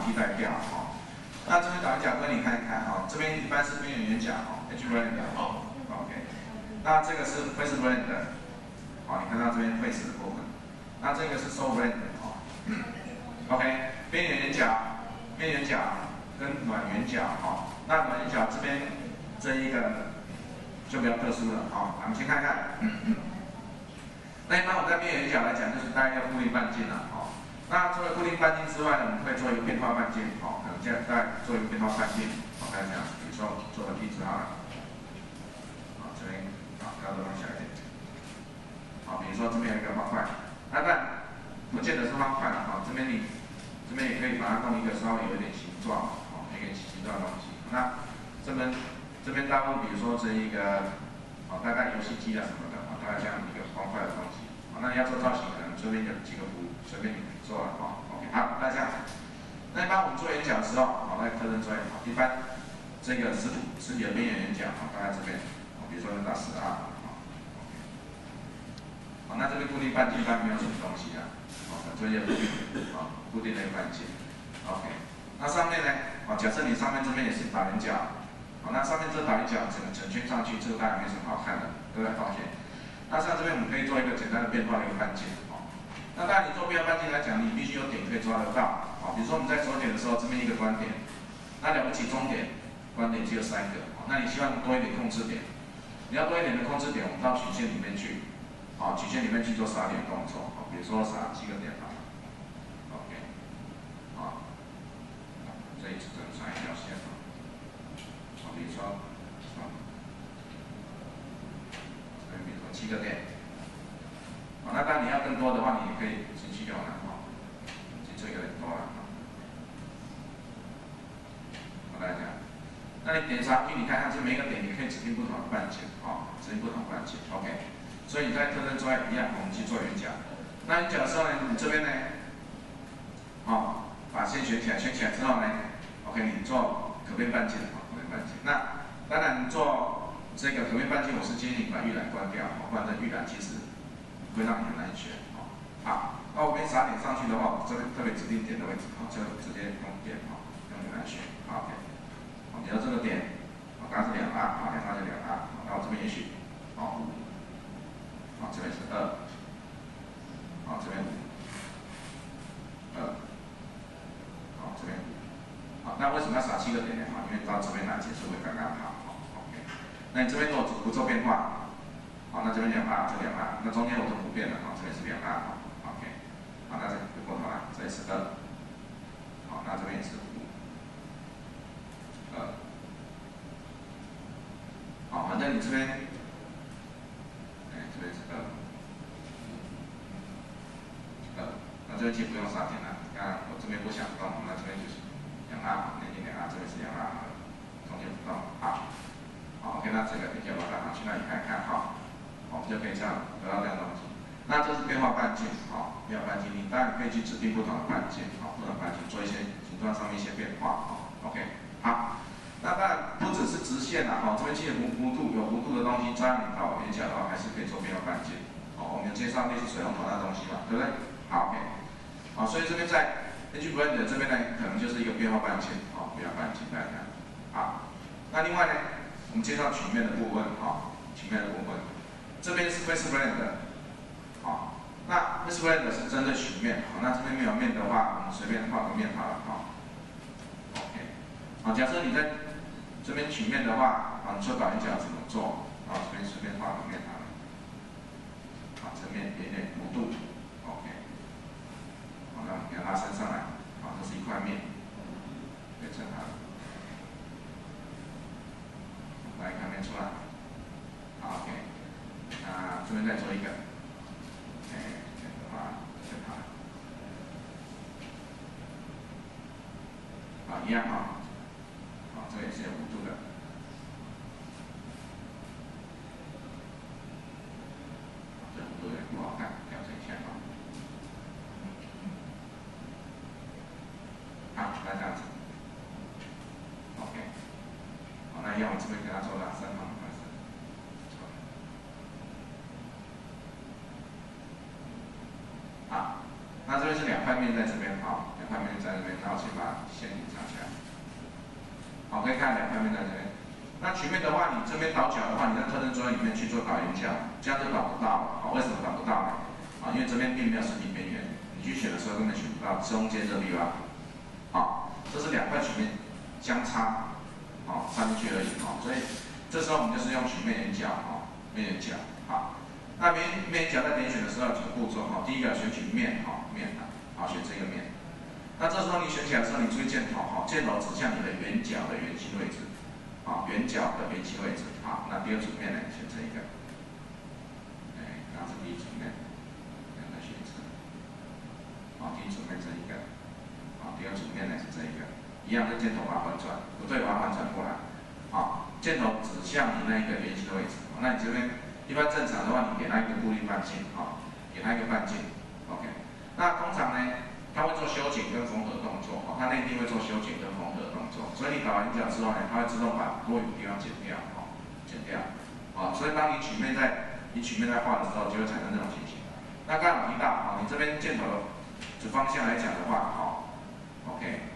替代掉哦。那这边导演角跟你看一看哦，这边一般是边缘圆角哦 ，edge blend 哦 ，OK。那这个是 face blend 好，你看到这边 face 的部分。那这个是 soft blend 哦 ，OK。边缘圆角、边缘角跟暖圆角哦。那暖圆角这边这一个就比较特殊了哦，我们先看看。那一般我在边缘角来讲，就是大概要固定半径了哦。那除了固定半径之外呢，我们会做一个变化半径哦，可能这样再做一个变化半径。我看一下，比如说做个例子好了，好这边好高度放小一点。好，比如说这边有一个方块，那但不见得是方块了哈，这边也可以把它弄一个稍微有一点形状哦，一个形状的东西。那这边大部分比如说这一个哦，大概游戏机啊什么的哦，大概这样一个方块的东西。那要做造型，可能这边有几个图，随便你做了哦。OK， 好，那这样。那一般我们做圆角的时候，好，来特征作业，好，一般这个实体的边缘圆角，好，大概这边，好，比如说打12，好，好，那这边固定半径一般没有什么东西啊，好，这边有固定的一个半径 ，OK。那上面呢，好，假设你上面这边也是打圆角，好，那上面这打圆角整圈上去，这个当然没什么好看的，对不对？抱歉。那像这边我们可以做一个简单的变化的一个半径，哦。那当然你做变化半径来讲，你必须有点可以抓得到，哦。比如说我们在手点的时候，这边一个端点，那了不起中点，端点只有3个，哦。那你希望多一点控制点，你要多一点的控制点，我们到曲线里面去，好，曲线里面去做撒点动作，哦。比如说撒7个点好了 ，OK， 好，这一次只能撒一条线，好，比如说。7个点，好，那当然你要更多的话，你也可以进去用了哦，其实这个很多了。我来讲，那你点上去，你看看这每一个点，你可以指定不同的半径，哦，指定不同的半径 ，OK。所以你在特征之外一样，我们去做圆角。那圆角的时候呢，你这边呢，哦，把线选起来，选起来之后呢 ，OK， 你做可变半径，可变半径。那当然做。这个可变半径，我是建议你把预览关掉，不然这预览其实会让你很难选。好，那我们撒点上去的话，我这边特别指定点的位置，就直接用点，用点来选。OK， 好，比如这个点，刚刚是2R，好，2R就2R，那我这边也许，好，这边是2，好，这边5，2，好，这边5，好，那为什么要撒7个点呢？因为到这边来结束会刚刚好。那你这边如果不做变化，好，那这边2R，这2R，那中间我就不变了，好，这边是2R， OK， 好，那这回过头来，这里是2，好，那这边也是5，2，好，反正你这边，这边是2，那这边其实不用撒点了，你看我这边不想动，那这边就是2R，内径2R，这边是2R，中间不动，好。好 ，OK， 那这个你就把它拿去那里看一看哈，我们就可以这样得到这样东西。那这是变化半径，好，变化半径，你当然可以去指定不同的半径，好，不同的半径做一些形状上面一些变化，好 ，OK， 好。那当然不只是直线啦，哈，这边其实有弧度的东西，这样你搞圆角的话，还是可以做变化半径。哦，我们有介绍类似水龙头那东西嘛，对不对？好 ，OK， 好，所以这边在 edge blend 这边呢，可能就是一个变化半径，好，变化半径大家，好。那另外呢？我们介绍曲面的部分，曲面的部分，这边是 face blend， 好，那 face blend 是针对曲面，好，那这边没有面的话，我们随便画个面好了，OK， 好，假设你在这边曲面的话，你做导圆角怎么做？这边随便画个面好了，好，这面有点弧度 ，OK， 好，那我们给它拉伸上来，好，这是一块面，对称它。来看面出来，好 ，OK， 那这边再做一个，这样的话就好了，好，一样哈，好，这个也是有弧度的，这弧度有点不好看，调整一下哈，好，那这样子 ，OK， 好，那一样我这边给它做到3方。那这边是2块面在这边，好，2块块面在这边，然后先把线隐藏起来。好，可以看2块面在这边。那曲面的话，你这边导角的话，你在特征专业里面去做导圆角，这样就导不到了。好，为什么导不到呢？啊，因为这边并没有实体边缘，你去选的时候根本选不到中间这地方。好，这是2块曲面相差，好插进去而已。好，所以这时候我们就是用曲面圆角，好，面圆角。好，那面圆角在点选的时候有几个步骤，哈，第一个选取面，好面，好选这个面。那这时候你选起来的时候，你注意箭头，哈，箭头指向你的圆角的圆心位置，啊，圆角的圆心位置。好，那第二组面呢，选这一个，然后是第一组面，再选一次。好，第一组面这一个，好，第二组面呢是这一个，一样的箭头把它反转，不对，把它反转过来。好，箭头指向你那一个圆心的位置。那你这边一般正常的话，你给它一个固定半径，好，给它一个半径 ，OK。那通常呢，它会做修剪跟缝合动作，它内地会做修剪跟缝合动作，所以你导完角之后呢，它会自动把多余的地方剪掉，剪掉，所以当你曲面在画的时候，就会产生这种情形。那刚刚提到，你这边箭头的指方向来讲的话，OK，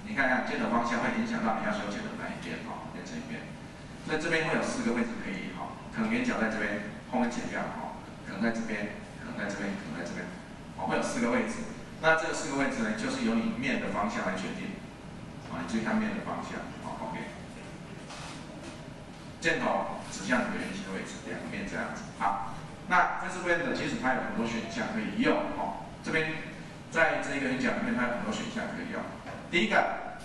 你看看箭头方向会影响到你要修剪的哪一边，变成一边。所以这边会有4个位置可以，可能圆角在这边，后面剪掉，可能在这边，可能在这边，可能在这边，会有4个位置。那这4个位置呢，就是由你面的方向来决定，你注意看面的方向，OK。箭头指向你的圆心的位置，2个面这样子。好，那face blend其实它有很多选项可以用，这边在这个圆角里面它有很多选项可以用。第一个，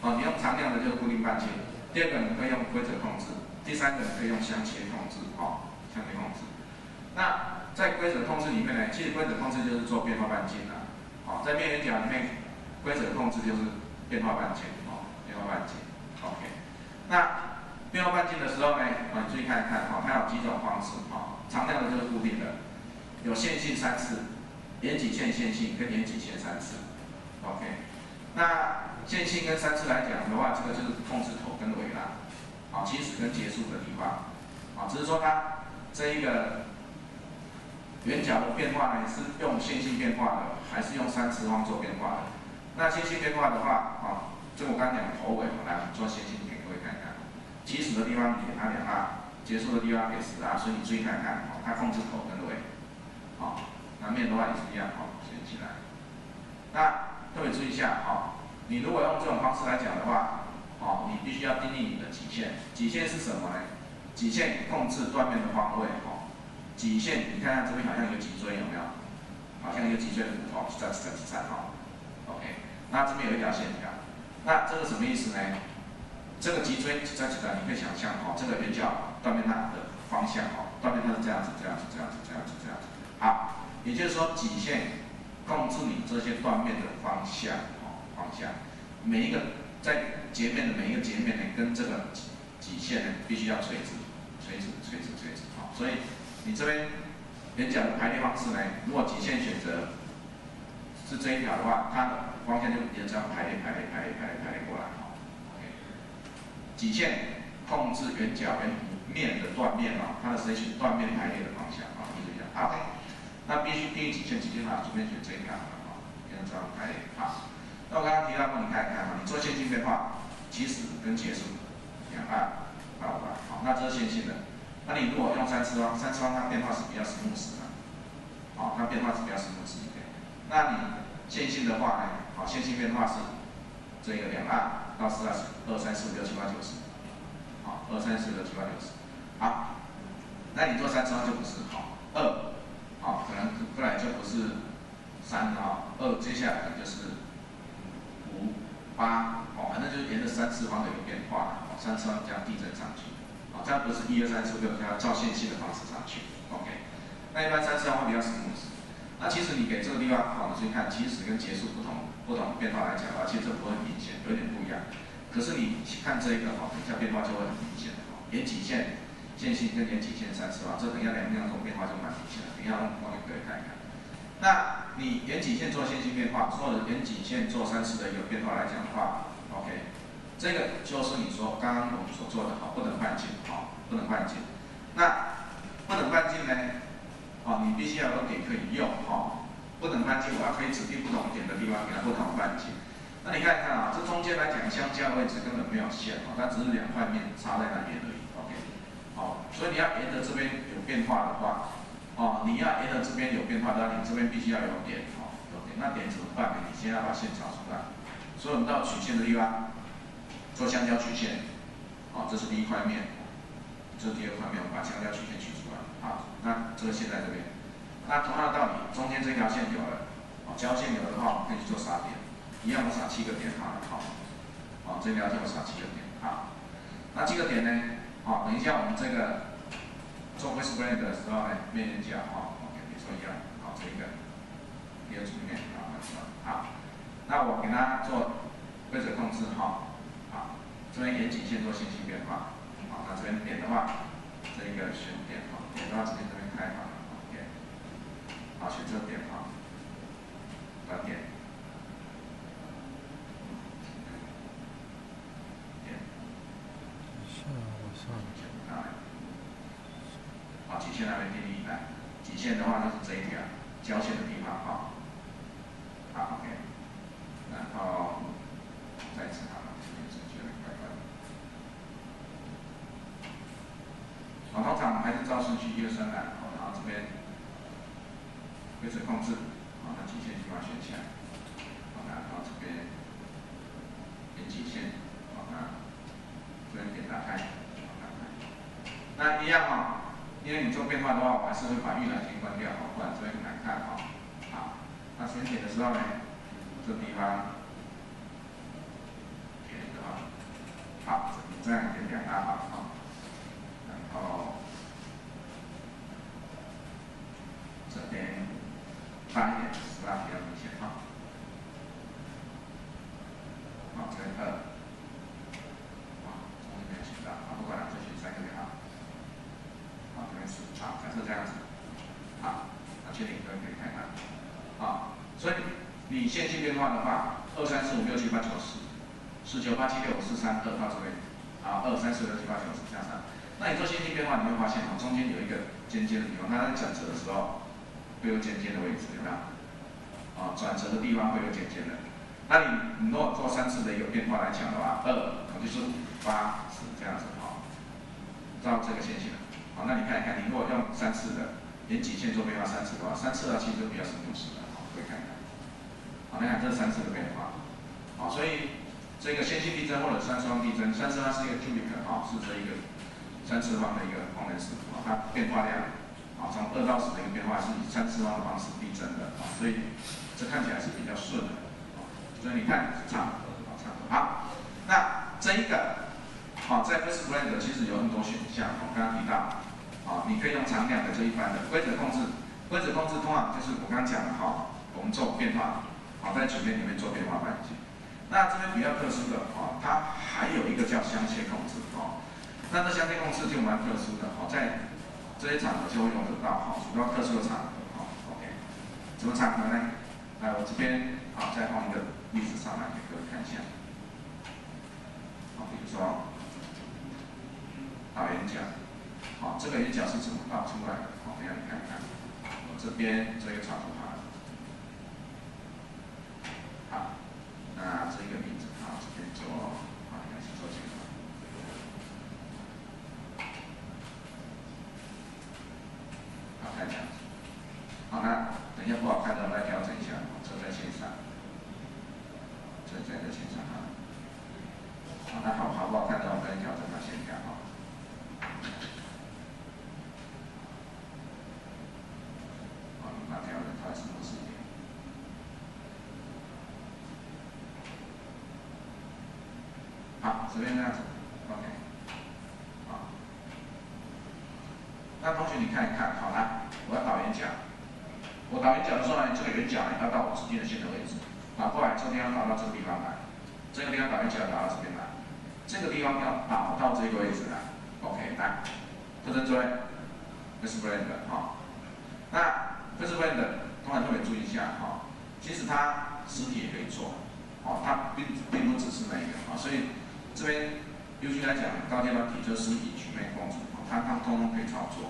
你用常量的就是固定半径；第二个你可以用规则控制；第三个你可以用相切控制，相切控制。那在规则控制里面呢，其实规则控制就是做变化半径的。在面圆角里面，规则控制就是变化半径，变化半径 ，OK。那变化半径的时候呢，你注意看一看，它有几种方式，常量的就是固定的，有线性3次，沿几线线性跟沿几线3次 ，OK。那线性跟3次来讲的话，这个就是控制头跟尾啦，起始跟结束的地方，只是说它这一个圆角的变化呢，是用线性变化的，还是用3次方做变化的？那线性变化的话，这我刚讲的头尾，来我们做线性给各位看看。起始的地方你给它2R，结束的地方给10R，所以你注意看看，它控制头跟尾，那面的话也是一样，选起来。那特别注意一下，你如果用这种方式来讲的话，你必须要定义你的极限。极限是什么呢？极限控制断面的方位，极限，你看看这边好像有脊椎，有没有？好像有脊椎的骨头，在OK。那这边有一条线条，那这个什么意思呢？这个脊椎在你可以想象，这个圆角断面它的方向，断面它是这样子，这样子，这样子，这样子，这样子。好，也就是说极限控制你这些断面的方向，每一个在截面的每一个截面呢，跟这个极限呢，必须要垂直，所以你这边圆角的排列方式呢，如果极限选择是这一条的话，它的方向就也这样排列过来。极限控制圆角圆面的断面，它的是选断面排列的方向，记住一下。好，那必须定义极限，随便选这一条，跟这样排列。好，那我刚刚提到过，你看一看，你做线性变化，起始跟结束，2R到5R，那这是线性的。那你如果用3次方，它变化是比较smooth的，它变化是比较smooth一点。那你线性的话呢，线性变化是这个2R到4R， 2、3、4、5、6、7、8、9、10， 2、3、4、5、6、7、8、9、10。好，那你做3次方就不是2，可能不然就不是3了，2接下来可能就是5、8，反正就是沿着3次方的一个变化，3次方这样递增上去。这样不是1、2、3、4、5、6，要照线性的方式上去 ，OK。那一般3次方会比较smooth。那其实你给这个地方，你注意看起始跟结束不同变化来讲的话，其实这不会很明显，有点不一样。可是你看这个，等一下变化就会很明显的。沿几线线性跟沿几线3次方，这等一下两种变化就蛮明显的。等一下我给各位看一看。那你沿几线做线性变化，或者沿几线做3次的一个变化来讲的话 ，OK。这个就是你说刚刚我们所做的不等半径，不等半径。那不等半径呢，你必须要有点可以用，不不同半径，我要可以指定不同点的地方给它不同半径。那你看一看啊，这中间来讲相交的位置根本没有线哦，它只是两块面插在那边而已。OK， 好，所以你要沿着这边有变化的话，哦，你要沿着这边有变化的话，你这边必须要有点哦，有点。那点怎么办呢？你先要把线找出来。所以我们到曲线的地方做相交曲线，哦，这是第一块面，这是第二块面，我们把相交曲线取出来。好，那这个线在这边。那同样的道理，中间这条线有了，哦，交线有了的话，我们可以去做撒点，一样我撒7个点好了，好，哦，这条线我撒7个点，好，那7个点呢，好，等一下我们这个做 Wishbone 的时候呢，面圆角，哦 ，OK， 比如说一样，好，这一个第二组面，好，那我给它做规则控制，哈，好，这边沿颈线做线性变化，好，那这边点的话，这一个选点，哈，点的话直接这边开好了。好，选这个点哈，短点，点，好，极限那边定义来，极限的话就是这一条交线的地方哈，好 ，OK， 然后再次好了，这边是觉得怪怪的，好，通常还是照顺序1、2、3来，然后这边。规则控制，好，那极限就把它选起来，好，然后这边沿极线，好，那这边点打开，好，打开。那一样哈，因为你做变化的话，我还是会把预览先关掉，不然这边很难看哈。好，那选点的时候呢，这地方点的话，好，这样点2大好，好，然后这边。大一点，18比较明显哈。好，这边2，好，从这边选到，好，不管了，就选3个就好。好，这边4，好，假设这样子，好，那确定可以看看，好，所以你线性变化的话，2、3、4、5、6、7、8、9、10，10、9、8、7、6、5、4、3、2到这边，好，2、3、4、5、6、7、8、9、10加上。那你做线性变化，你会发现哦，中间有一个尖尖的地方，它在转折的时候。会有尖尖的位置，有没有？啊，转折的地方会有尖尖的。那你如果做3次的一个变化来讲的话，2，我就是8、10这样子哈，照这个线型。好，那你看一看，你如果用3次的沿极线做变化3次的话，3次的其实就比较是60的，好，可以看一看。好，你看这是3次的变化。好，所以这个线性递增或者3次方递增，3次方是一个 cubic 啊，是这一个3次方的一个方程式，啊，它变化量。啊，从2到10的一个变化是以3次方的方式递增的，啊，所以这看起来是比较顺的，啊，所以你看差不多，差不多。好，那这一个，啊，在 Wishbone 其实有很多选项，我刚刚提到，啊，你可以用常量的这一般的规则控制，规则控制通常就是我刚刚讲的哈，我们做变化，啊，在曲面里面做变化半径。那这边比较特殊的，啊，它还有一个叫相切控制，啊，那这相切控制就蛮特殊的，啊，在这些场合就会用得到，哈，比较特殊的场合，哈 ，OK， 什么场合呢？来，我这边啊再放一个例子上来给各位看一下，好，比如说导圆角，好，这个圆角是怎么导出来的？好，让你看一看，我这边这个草图它，好，那这个例子啊这边做，啊，开始做这个。好看这样子，好，那等一下不好看的，我们来调整一下，这在线上，这在线上啊，好，那好不好看的，我们来调整它线条啊，好，把调整到什么时间？好，这边这样子 ，OK， 好，那同学你看一看，好来，我要导圆角。我导圆角的时候呢，这个圆角呢要到我指定的线的位置，导过来，这个地方导到这个地方来，这个地方导圆角导到这边来，这个地方要导到这个位置来。OK， 来，特征追 ，Wishbone 哈，那 Wishbone 通常特别注意一下哈，其实它实体也可以做，哦，它并不只是那一个啊，所以这边尤其来讲，高阶软体就是实体曲面控制，它通可以操作。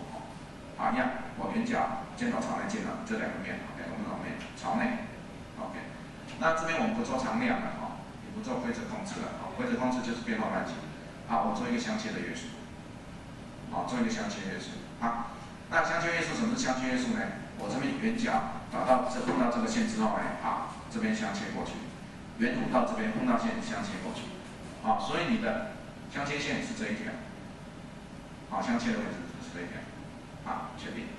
好，一样，我圆角、箭头朝内箭头这2个面，2个不同面，朝内 ，OK。那这边我们不做常量了哈，也不做规则控制了，规则控制就是变化半径。好，我做一个相切的约束，好，做一个相切约束。好，那相切约束什么是相切约束呢？我这边圆角打到碰到这个线之后呢，好，这边相切过去，圆弧到这边碰到线相切过去，好，所以你的相切线是这一条，好，相切的位置是这一条，好，确定。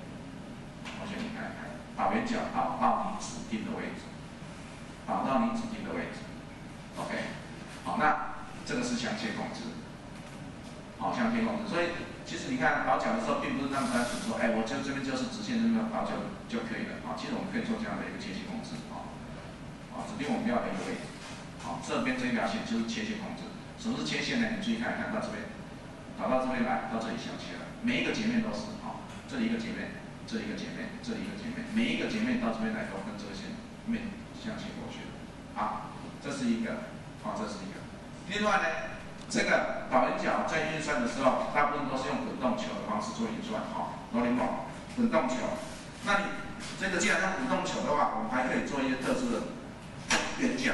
我选你看看，导圆角导到你指定的位置，导到你指定的位置 ，OK。好，那这个是相切控制，好，相切控制。所以其实你看导角的时候，并不是那么单纯说，我就这边就是直线这边导角就可以了啊。其实我们可以做这样的一个切线控制指定我们要的一个位置，好，这边这一条线就是切线控制。什么是切线呢？你注意看到这边，导到这边来，到这里相切了，每一个截面都是这里一个截面。这里一个截面，这里一个截面，每一个截面到这边来都跟这个线面相切过去了。好，这是一个，这是一个。另外呢，这个导圆角在运算的时候，大部分都是用滚动球的方式做运算，罗林堡滚动球。那你这个既然用滚动球的话，我们还可以做一些特殊的圆角，